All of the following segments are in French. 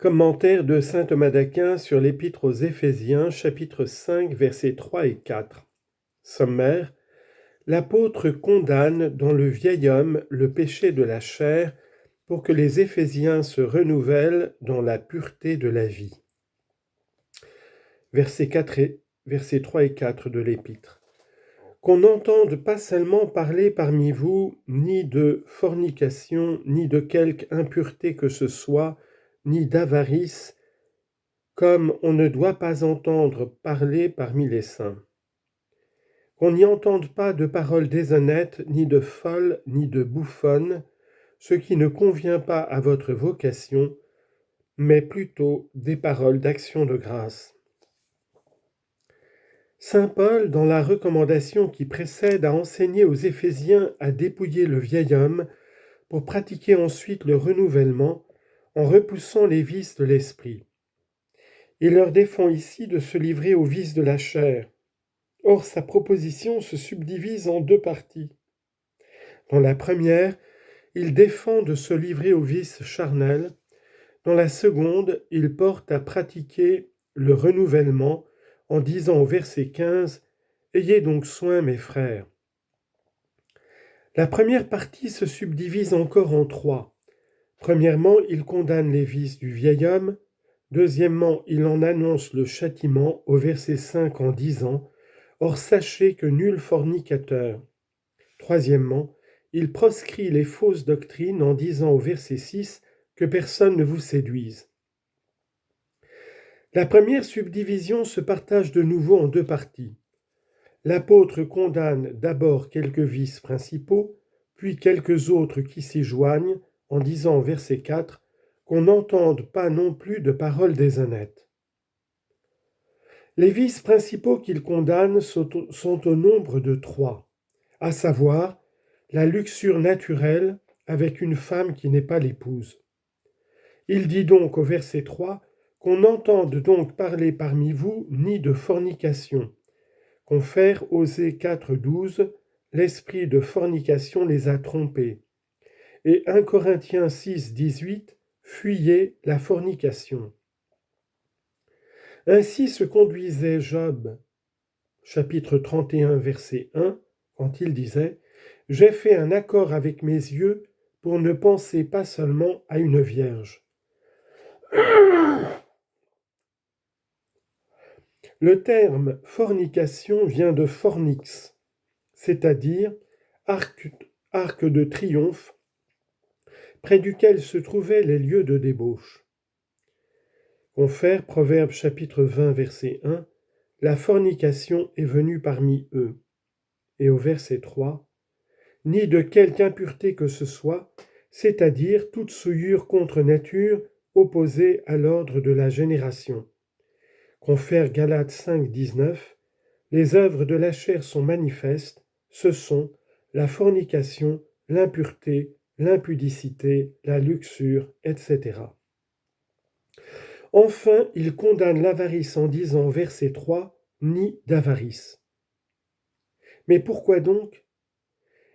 Commentaire de saint Thomas d'Aquin sur l'Épître aux Éphésiens, chapitre 5, versets 3 et 4. Sommaire. L'apôtre condamne dans le vieil homme le péché de la chair pour que les Éphésiens se renouvellent dans la pureté de la vie. Versets 3 et 4 de l'Épître. Qu'on n'entende pas seulement parler parmi vous ni de fornication, ni de quelque impureté que ce soit, ni d'avarice, comme on ne doit pas entendre parler parmi les saints. Qu'on n'y entende pas de paroles déshonnêtes, ni de folles, ni de bouffonnes, ce qui ne convient pas à votre vocation, mais plutôt des paroles d'action de grâce. Saint Paul, dans la recommandation qui précède, a enseigné aux Éphésiens à dépouiller le vieil homme pour pratiquer ensuite le renouvellement en repoussant les vices de l'esprit. Il leur défend ici de se livrer aux vices de la chair. Or, sa proposition se subdivise en deux parties. Dans la première, il défend de se livrer aux vices charnels. Dans la seconde, il porte à pratiquer le renouvellement en disant au verset 15 « Ayez donc soin, mes frères ». La première partie se subdivise encore en trois. Premièrement, il condamne les vices du vieil homme. Deuxièmement, il en annonce le châtiment au verset 5 en disant « Or sachez que nul fornicateur ». Troisièmement, il proscrit les fausses doctrines en disant au verset 6 que personne ne vous séduise. La première subdivision se partage de nouveau en deux parties. L'apôtre condamne d'abord quelques vices principaux, puis quelques autres qui s'y joignent, en disant au verset 4 qu'on n'entende pas non plus de paroles déshonnêtes. Les vices principaux qu'il condamne sont au nombre de trois, à savoir la luxure naturelle avec une femme qui n'est pas l'épouse. Il dit donc au verset 3 qu'on n'entende donc parler parmi vous ni de fornication. Confère Osée 4,12, l'esprit de fornication les a trompés. Et 1 Corinthiens 6,18, fuyez la fornication. Ainsi se conduisait Job, chapitre 31, verset 1, quand il disait « J'ai fait un accord avec mes yeux pour ne penser pas seulement à une vierge. » Le terme fornication vient de fornix, c'est-à-dire arc de triomphe, près duquel se trouvaient les lieux de débauche. Confère Proverbes chapitre 20, verset 1, « La fornication est venue parmi eux ». Et au verset 3, « Ni de quelque impureté que ce soit, c'est-à-dire toute souillure contre nature opposée à l'ordre de la génération. » Confère Galates 5, 19, « Les œuvres de la chair sont manifestes, ce sont la fornication, l'impureté, l'impudicité, la luxure, etc. » Enfin, il condamne l'avarice en disant, verset 3, « Ni d'avarice ». Mais pourquoi donc ?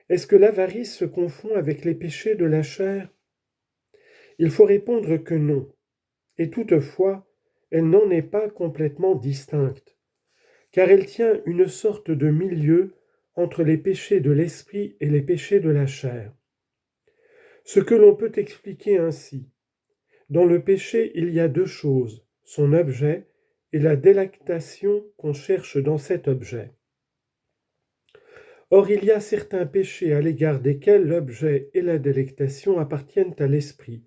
Est-ce que l'avarice se confond avec les péchés de la chair ? Il faut répondre que non. Et toutefois, elle n'en est pas complètement distincte, car elle tient une sorte de milieu entre les péchés de l'esprit et les péchés de la chair. Ce que l'on peut expliquer ainsi. Dans le péché, il y a deux choses, son objet et la délectation qu'on cherche dans cet objet. Or, il y a certains péchés à l'égard desquels l'objet et la délectation appartiennent à l'esprit.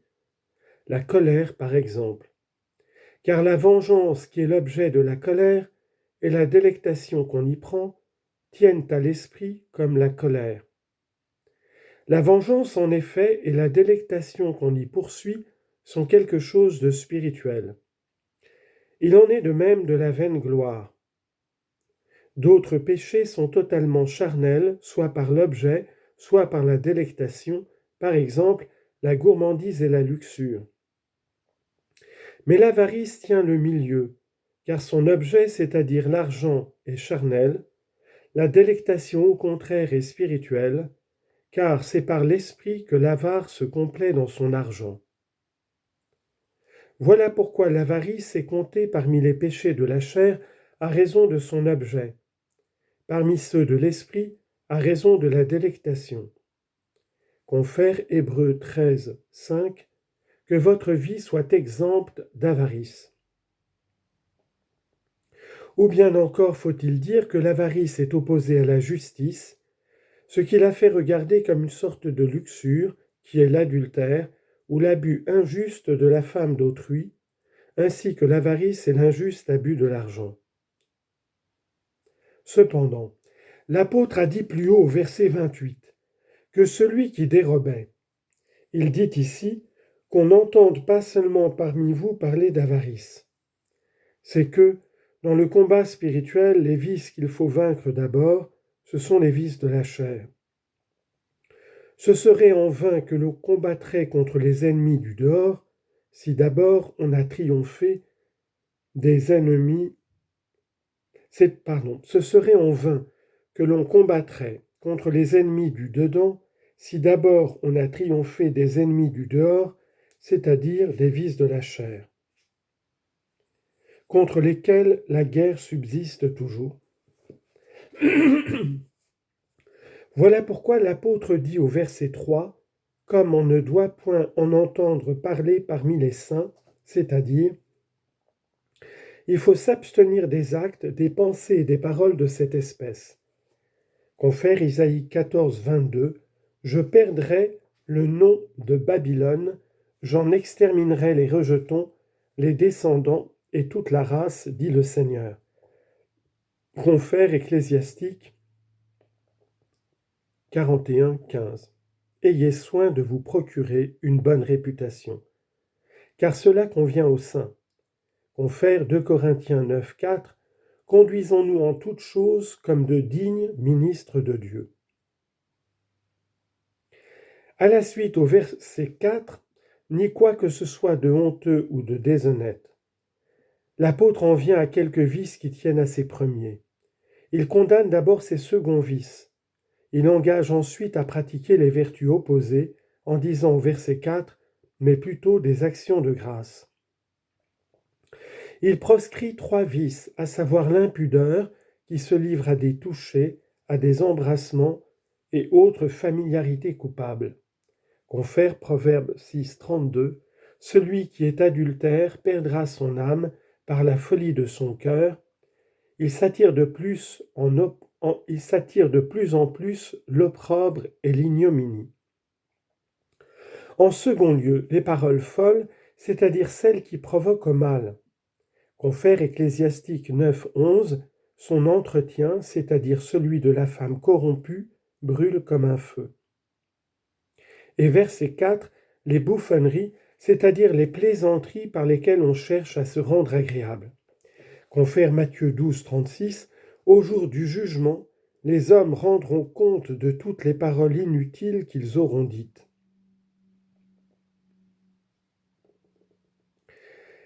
La colère, par exemple. Car la vengeance qui est l'objet de la colère et la délectation qu'on y prend tiennent à l'esprit comme la colère. La vengeance, en effet, et la délectation qu'on y poursuit sont quelque chose de spirituel. Il en est de même de la vaine gloire. D'autres péchés sont totalement charnels, soit par l'objet, soit par la délectation, par exemple la gourmandise et la luxure. Mais l'avarice tient le milieu, car son objet, c'est-à-dire l'argent, est charnel, la délectation au contraire est spirituelle, car c'est par l'esprit que l'avare se complaît dans son argent. Voilà pourquoi l'avarice est comptée parmi les péchés de la chair à raison de son objet, parmi ceux de l'esprit à raison de la délectation. Confère Hébreux 13, 5, que votre vie soit exempte d'avarice. Ou bien encore faut-il dire que l'avarice est opposée à la justice, ce qui la fait regarder comme une sorte de luxure qui est l'adultère ou l'abus injuste de la femme d'autrui, ainsi que l'avarice et l'injuste abus de l'argent. Cependant, l'apôtre a dit plus haut au verset 28 que celui qui dérobait, il dit ici qu'on n'entende pas seulement parmi vous parler d'avarice. C'est que, dans le combat spirituel, les vices qu'il faut vaincre d'abord, ce sont les vices de la chair. Ce serait en vain que l'on combattrait contre les ennemis du dehors si d'abord on a triomphé des ennemis. Ce serait en vain que l'on combattrait contre les ennemis du dedans si d'abord on a triomphé des ennemis du dehors, c'est-à-dire des vices de la chair, contre lesquels la guerre subsiste toujours. Voilà pourquoi l'apôtre dit au verset 3, « Comme on ne doit point en entendre parler parmi les saints, c'est-à-dire, il faut s'abstenir des actes, des pensées et des paroles de cette espèce. » Confère Isaïe 14, 22, « Je perdrai le nom de Babylone, j'en exterminerai les rejetons, les descendants et toute la race, dit le Seigneur. » Confère Ecclésiastique 41, 15. Ayez soin de vous procurer une bonne réputation, car cela convient aux saints. Confère 2 Corinthiens 9, 4. Conduisons-nous en toutes choses comme de dignes ministres de Dieu. À la suite, au verset 4, ni quoi que ce soit de honteux ou de déshonnête. L'apôtre en vient à quelques vices qui tiennent à ses premiers. Il condamne d'abord ses seconds vices. Il engage ensuite à pratiquer les vertus opposées en disant au verset 4, mais plutôt des actions de grâce. Il proscrit 3 vices, à savoir l'impudeur, qui se livre à des touchés, à des embrassements et autres familiarités coupables. Confère Proverbe 6, 32, « Celui qui est adultère perdra son âme par la folie de son cœur. Il s'attire de plus en plus l'opprobre et l'ignominie. » En second lieu, les paroles folles, c'est-à-dire celles qui provoquent au mal. Confère Ecclésiastique 9, 11, son entretien, c'est-à-dire celui de la femme corrompue, brûle comme un feu. Et verset 4, les bouffonneries, c'est-à-dire les plaisanteries par lesquelles on cherche à se rendre agréable. Confère Matthieu 12, 36, au jour du jugement, les hommes rendront compte de toutes les paroles inutiles qu'ils auront dites.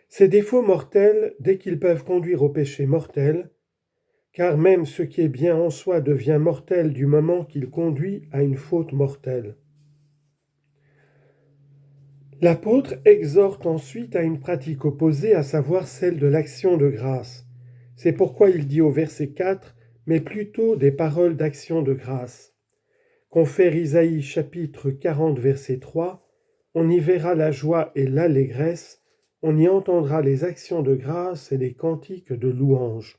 Ces défauts mortels, dès qu'ils peuvent conduire au péché mortel, car même ce qui est bien en soi devient mortel du moment qu'il conduit à une faute mortelle. L'apôtre exhorte ensuite à une pratique opposée, à savoir celle de l'action de grâce. C'est pourquoi il dit au verset 4, « mais plutôt des paroles d'action de grâce ». Confère Isaïe chapitre 40 verset 3, « On y verra la joie et l'allégresse, on y entendra les actions de grâce et les cantiques de louange. »